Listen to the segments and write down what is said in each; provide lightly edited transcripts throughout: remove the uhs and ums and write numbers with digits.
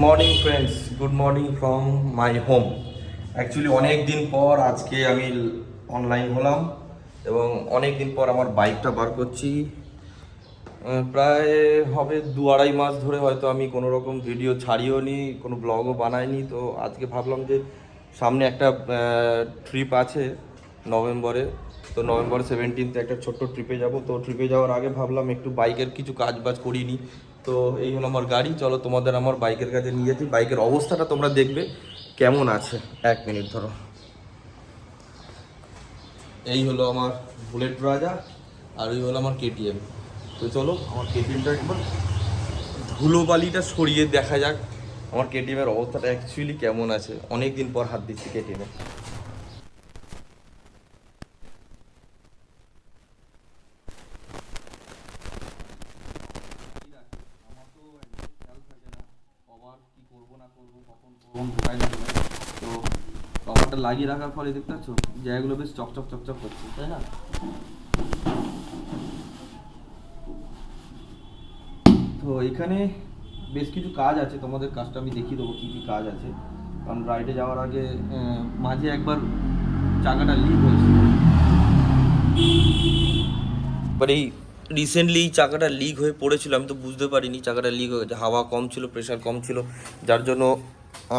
Morning friends, good morning from my home. Actually অনেক দিন পর আজকে আমি অনলাইন হলাম এবং অনেক দিন পর আমার বাইকটা বার করছি। প্রায় হবে 2-2.5 মাস ধরে হয়তো আমি কোনো রকম ভিডিও ছাড়িও নি, কোনো ব্লগও বানাইনি। তো আজকে ভাবলাম যে সামনে একটা ট্রিপ আছে নভেম্বরে। তো নভেম্বর 17 একটা ছোট্ট ট্রিপে যাব। তো ট্রিপে যাওয়ার আগে ভাবলাম একটু বাইকের কিছু কাজ বাজ করিনি। তো এই হলো আমার গাড়ি, চলো তোমাদের আমার বাইকের কাছে নিয়ে যাচ্ছি। বাইকের অবস্থাটা তোমরা দেখবে কেমন আছে। 1 মিনিট ধরো। এই হলো আমার বুলেট রাজা আর এই হলো আমার কেটিএম। তো চলো আমার কেটিএমটা একবার ধুলোবালিটা সরিয়ে দেখা যাক আমার কেটিএমের অবস্থাটা অ্যাকচুয়ালি কেমন আছে। অনেক দিন পর হাত দিচ্ছি কেটিএমে। তো কভারটা লাগিয়ে রাখার ফলে দেখতে পাচ্ছ জায়গাগুলো বেশ চকচক চকচক করছে, তাই না? তো এখানে বেশ কিছু কাজ আছে, তোমাদের কাজটা আমি দেখিয়ে দেবো কী কী কাজ আছে। কারণ রাইডে যাওয়ার আগে মাঝে একবার চাকাটা লিক হয়েছিল। এবার এই রিসেন্টলি চাকাটা লিক হয়ে পড়েছিল, আমি তো বুঝতে পারিনি চাকাটা লিক হয়ে গেছে। হাওয়া কম ছিল, প্রেশার কম ছিল, যার জন্য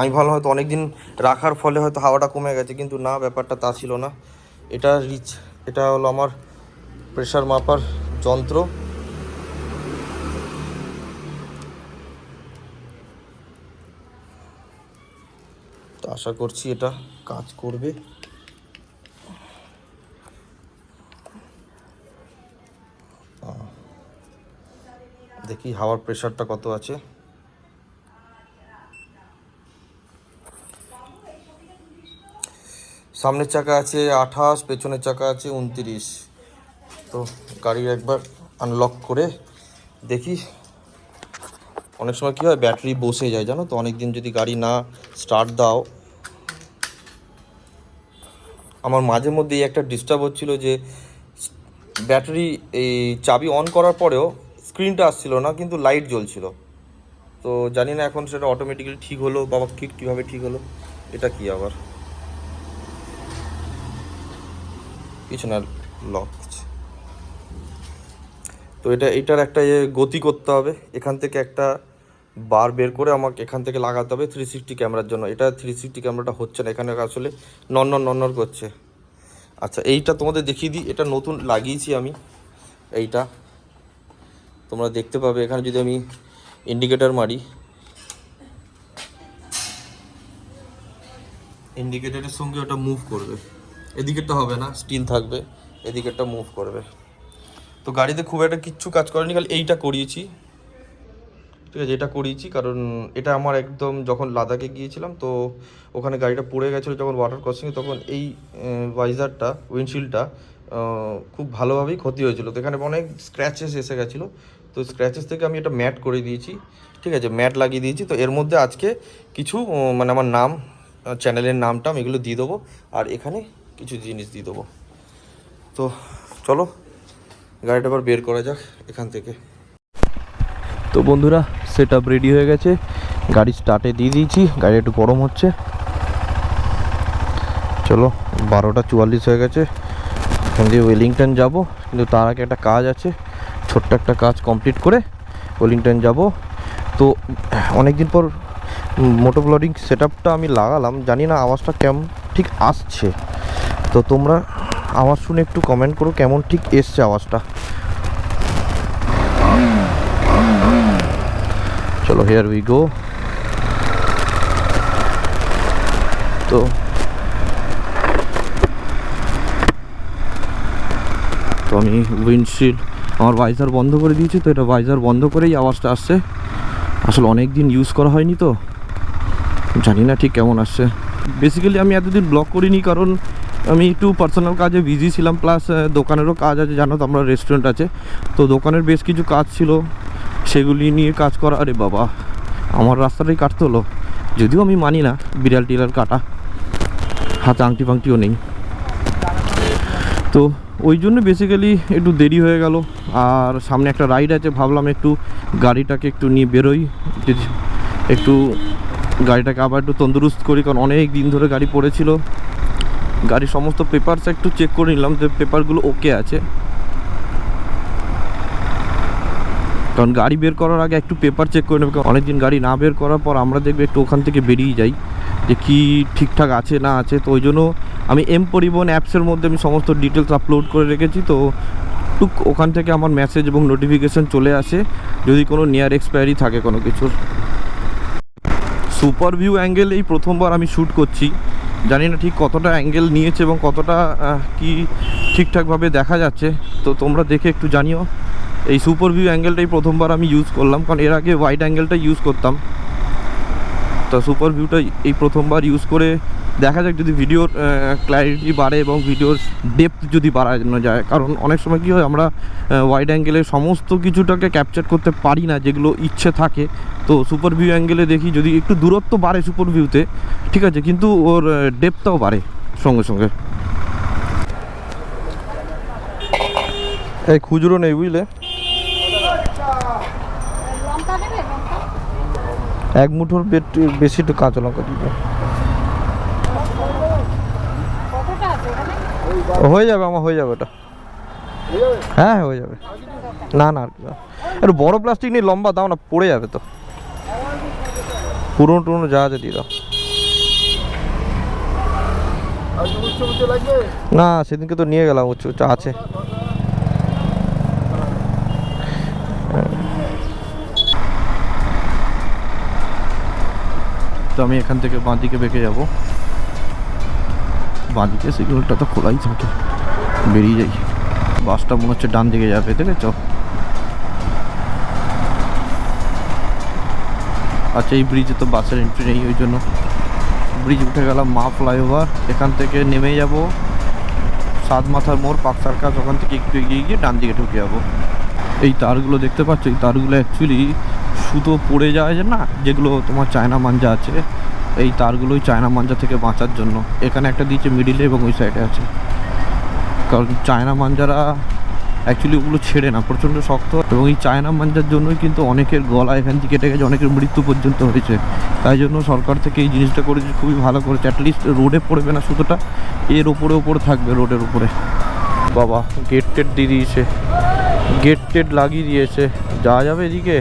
আমি ভালো হয়তো অনেক দিন রাখার ফলে হয়তো হাওয়াটা কমে গেছে, কিন্তু না, ব্যাপারটা তা ছিল না। এটা হলো আমার প্রেশার মাপার যন্ত্র। তো আশা করছি এটা কাজ করবে। দেখি হাওয়ার প্রেশারটা কত আছে। সামনের চাকা আছে 28, পেছনের চাকা আছে 29। তো গাড়ি একবার আনলক করে দেখি। অনেক সময় কী হয়, ব্যাটারি বসে যায় জানো তো। অনেক দিন যদি গাড়ি না স্টার্ট দাও, আমার মাঝে মধ্যে একটা ডিস্টার্ব হচ্ছিল যে ব্যাটারি এই চাবি অন করার পরেও স্ক্রিনটা আসছিল না, কিন্তু লাইট জ্বলছিল। তো জানি না এখন সেটা অটোমেটিক্যালি ঠিক হলো, বাবা কীভাবে ঠিক হলো। এটা কি আবার কিছু না, লক। তো এটার একটা গতি করতে হবে। এখান থেকে একটা বার বের করে আমাকে এখান থেকে লাগাতে হবে 360 ক্যামেরার জন্য। এটা 360 ক্যামেরাটা হচ্ছে না, এখানে আসলে নন করছে। আচ্ছা, এইটা তোমাদের দেখিয়ে দিই। এটা নতুন লাগিয়েছি আমি। এইটা তোমরা দেখতে পাবে এখানে, যদি আমি ইন্ডিকেটর মারি, ইন্ডিকেটরের সঙ্গে ওটা মুভ করবে। এদিকেরটা হবে না, স্টিল থাকবে, এদিকেরটা মুভ করবে। তো গাড়িতে খুব একটা কিচ্ছু কাজ করেনি, খালি এইটা করিয়েছি। ঠিক আছে, এটা করিয়েছি কারণ এটা আমার একদম যখন লাদাখে গিয়েছিলাম, তো ওখানে গাড়িটা পড়ে গেছিলো যখন ওয়াটার ক্রসিংয়ে, তখন এই ভাইজারটা, উইন্ডশিল্ডটা খুব ভালোভাবেই ক্ষতি হয়েছিল। তো এখানে অনেক স্ক্র্যাচেস এসে গেছিলো। তো স্ক্র্যাচেস থেকে আমি এটা ম্যাট করে দিয়েছি। ঠিক আছে, ম্যাট লাগিয়ে দিয়েছি। তো এর মধ্যে আজকে কিছু মানে আমার নাম, চ্যানেলের নামটা আমি এগুলো দিয়ে দেবো, আর এখানে কিছু জিনিস দিয়ে দেবো। তো চলো গাড়িটা আবার বের করা যাক এখান থেকে। তো বন্ধুরা, সেট আপ রেডি হয়ে গেছে, গাড়ি স্টার্টে দিয়ে দিয়েছি। গাড়ি একটু গরম হচ্ছে। চলো 12:44 হয়ে গেছে, এখান দিয়ে ওয়েলিংটন যাব। কিন্তু তার আগে একটা কাজ আছে, ছোট্ট একটা কাজ কমপ্লিট করে ওয়েলিংটন যাব। তো অনেক দিন পর মোটো ব্লগিং সেট আপটা আমি লাগালাম, জানি না আওয়াজটা কেমন ঠিক আসছে। তো তোমরা আওয়াজ শুনে একটু কমেন্ট করো কেমন ঠিক এসছে আওয়াজটা। চলো, হেয়ার উই গো। তো আমি উইন্ডশিল্ড, আমার ভাইজার বন্ধ করে দিয়েছি। তো এটা ভাইজার বন্ধ করেই আওয়াজটা আসছে। আসলে অনেক দিন ইউজ করা হয়নি, তো জানি না ঠিক কেমন আসছে। বেসিক্যালি আমি এতদিন ব্লগ করিনি কারণ আমি একটু পার্সোনাল কাজে বিজি ছিলাম, প্লাস দোকানেরও কাজ আছে, জানো তো আমরা রেস্টুরেন্ট আছে। তো দোকানের বেশ কিছু কাজ ছিল, সেগুলি নিয়ে কাজ করা। আরে বাবা, আমার রাস্তাটাই কাটতে হলো। যদিও আমি মানি না বিড়াল টিড়াল কাটা, হাতে আংটি ফাংটিও নেই। তো ওই জন্য বেসিক্যালি একটু দেরি হয়ে গেল। আর সামনে একটা রাইড আছে, ভাবলাম একটু গাড়িটাকে একটু নিয়ে বেরোই, একটু গাড়িটাকে আবার একটু তন্দুরুস্ত করি, কারণ অনেক দিন ধরে গাড়ি পড়েছিল। গাড়ির সমস্ত পেপারস একটু চেক করে নিলাম যে পেপারগুলো ওকে আছে, কারণ গাড়ি বের করার আগে একটু পেপার চেক করে নেবে। কারণ অনেকদিন গাড়ি না বের করার পর আমরা দেখবে একটু ওখান থেকে বেরিয়ে যাই যে কি ঠিকঠাক আছে না আছে। তো ওই জন্য আমি এম পরিবহন অ্যাপসের মধ্যে আমি সমস্ত ডিটেলস আপলোড করে রেখেছি। তো টুক ওখান থেকে আমার মেসেজ এবং নোটিফিকেশান চলে আসে যদি কোনো নিয়ার এক্সপায়ারি থাকে কোনো কিছুর। সুপার ভিউ অ্যাঙ্গেল এই প্রথমবার আমি শ্যুট করছি, জানি না ঠিক কতটা অ্যাঙ্গেল নিয়েছে এবং কতটা কি ঠিকঠাকভাবে দেখা যাচ্ছে। তো তোমরা দেখে একটু জানিও। এই সুপার ভিউ অ্যাঙ্গেলটাই প্রথমবার আমি ইউজ করলাম, কারণ এর আগে ওয়াইড অ্যাঙ্গেলটা ইউজ করতাম। তো সুপার ভিউটা এই প্রথমবার ইউজ করে দেখা যাক যদি ভিডিওর ক্ল্যারিটি বাড়ে এবং ভিডিওর ডেপথ যদি বাড়ানো যায়। কারণ অনেক সময় কী হয়, আমরা ওয়াইড অ্যাঙ্গেলে সমস্ত কিছুটাকে ক্যাপচার করতে পারি না যেগুলো ইচ্ছে থাকে। তো সুপার ভিউ অ্যাঙ্গেলে দেখি যদি একটু দূরত্ব বাড়ে সুপার ভিউতে, ঠিক আছে, কিন্তু ওর ডেপথটাও বাড়ে সঙ্গে সঙ্গে। এই খুচরো নেই বুঝলে, এক মুঠোর বেশি একটু কাঁচা লঙ্কা দিবে। হয়ে যাবে, আমার হয়ে যাবে ওটা। হ্যাঁ হয়ে যাবে। না না আর কি, একটু বড় প্লাস্টিক নিয়ে লম্বা দাও না, পড়ে যাবে তো। পুরনো টুরনো যা আছে দিয়ে দাও। না সেদিনকে তো নিয়ে গেলাম, উচ্চ উচ্চ আছে। তো আমি এখান থেকে বাঁ দিকে বেঁকে যাবো। বাঁ দিকে সিগন্যালটা তো খোলাই থাকে, বেরিয়ে যাই। বাসটা মনে হচ্ছে ডান দিকে যাবে, দেখেছ? আচ্ছা, এই ব্রিজে তো বাসের এন্ট্রি নেই, ওই জন্য ব্রিজ উঠে গেলাম মা ফ্লাইওভার। এখান থেকে নেমে যাব সাত মাথার মোড়, পাক সার্কাস, ওখান থেকে একটু এগিয়ে গিয়ে ডান দিকে ঢুকে যাবো। এই তারগুলো দেখতে পাচ্ছ, এই তারগুলো অ্যাকচুয়ালি সুতো পড়ে যায় যে না, যেগুলো তোমার চায়না মাঞ্জা আছে, এই তারগুলোই চায়না মাঞ্জা থেকে বাঁচার জন্য। এখানে একটা দিয়েছে মিডিলে এবং ওই সাইডে আছে, কারণ চায়না মাঞ্জারা অ্যাকচুয়ালি ওগুলো ছেড়ে না, প্রচণ্ড শক্ত। এবং এই চায়না মাঞ্জার জন্যই কিন্তু অনেকের গলা এখান থেকে কেটে গেছে, অনেকের মৃত্যু পর্যন্ত হয়েছে। তাই জন্য সরকার থেকে এই জিনিসটা করেছে, খুবই ভালো করেছে। অ্যাটলিস্ট রোডে পড়বে না সুতোটা, এর ওপরে থাকবে রোডের উপরে। বাবা গেট টেট দিয়ে দিয়েছে, গেট টেট লাগিয়ে দিয়েছে। যাওয়া যাবে এদিকে?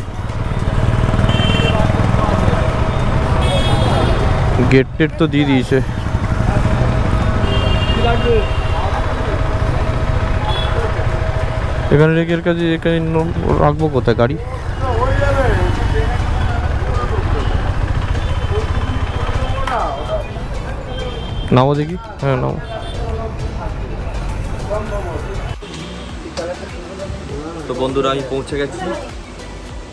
গেট টেট তো দিয়ে দিয়েছে। এখানে রেখে এর কাছে এখানে রাখবো কোথায় গাড়ি? নামো দেখি। হ্যাঁ নামো। তো বন্ধুরা আমি পৌঁছে গেছি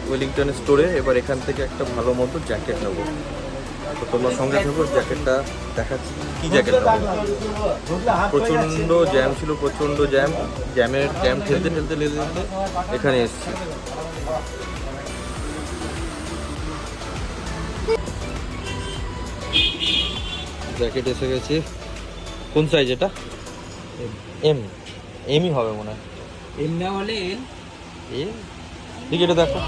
ওয়েলিংটন স্টোরে। এবার এখান থেকে একটা ভালো মতো জ্যাকেট নেবো। তো তোমার সঙ্গে থাকো, জ্যাকেটটা দেখাচ্ছি কি জ্যাকেট নেবো। প্রচণ্ড জ্যাম ছিল, প্রচণ্ড জ্যাম ঠেলতে এখানে এসেছি। জ্যাকেট এসে গেছে। কোন সাইজ এটা? এমই হবে মনে হয়। এম না হলে এল। ঠিক এটা দেখো।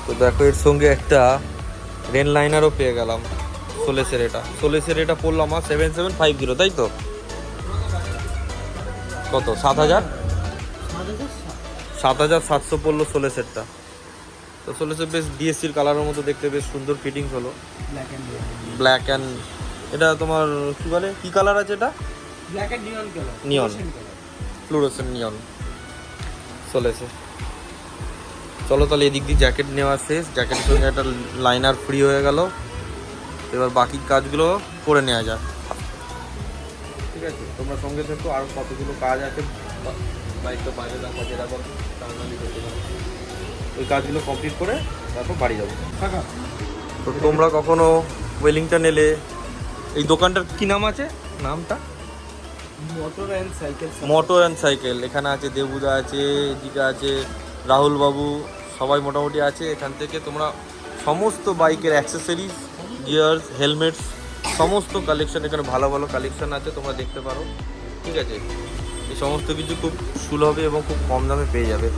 তো দেখো এর সঙ্গে একটা রেন লাইনারও পেয়ে গেলাম। সোলেসের এটা পড়লো আমার 7750, তাই তো? কত? 7,700 পড়লো সোলেসেরটা। তো সোলেসের বেশ ডিএসসির কালারের মতো দেখতে, বেশ সুন্দর ফিটিংস হলো। ব্ল্যাক অ্যান্ড এটা তোমার কি বলে, কি কালার আছে এটা? ব্ল্যাক অ্যান্ড নিয়ন ফ্লুরোসেন্ট নিয়ন সোলেসে। চলো তাহলে এদিক দিয়ে জ্যাকেট নেওয়া শেষ, জ্যাকেটের সঙ্গে একটা লাইনার ফ্রি হয়ে গেল। এবার বাকি কাজগুলো করে নেওয়া যাক, ঠিক আছে? তোমরা সঙ্গে থেকো, আরও কতগুলো কাজ আছে বাইকটা বাইরে রাখা, যেরকম টানাটানি করতে পারো, ওই কাজগুলো কমপ্লিট করে তারপর বাড়ি যাবো। তো তোমরা কখনো ওয়েলিংটন এলে, এই দোকানটার কি নাম আছে? নামটা মোটর অ্যান্ড সাইকেল। এখানে আছে দেবুদা আছে, এদিকে আছে রাহুল বাবু, সবাই মোটামুটি আছে। এখান থেকে তোমরা সমস্ত বাইকের অ্যাক্সেসরিজ, গিয়ার্স, হেলমেটস, সমস্ত কালেকশন, এখানে ভালো ভালো কালেকশন আছে, তোমরা দেখতে পারো, ঠিক আছে? এই সমস্ত কিছু খুব সুলভে এবং খুব কম দামে পেয়ে যাবে।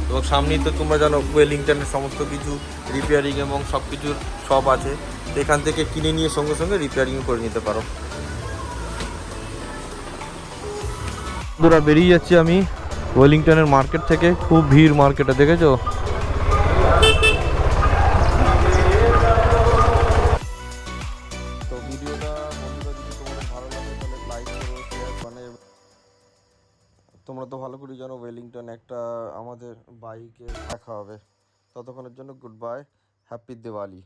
এবং সামনেই তো তোমরা জানো ওয়েলিংটনের সমস্ত কিছু রিপেয়ারিং এবং সব কিছুর শপ আছে, তো এখান থেকে কিনে নিয়ে সঙ্গে সঙ্গে রিপেয়ারিং করে নিতে পারো। বন্ধুরা বেরিয়ে যাচ্ছি আমি ওয়েলিংটনের মার্কেট থেকে, খুব ভিড় মার্কেটে, দেখেছো? তো ভিডিওটা বন্ধুরা যদি তোমাদের ভালো লাগে তাহলে লাইক করো, শেয়ার, মানে তোমরা তো ভালো করে জানো ওয়েলিংটন একটা আমাদের বাইকে দেখা হবে। ততক্ষণের জন্য গুড বাই, হ্যাপি দিওয়ালি।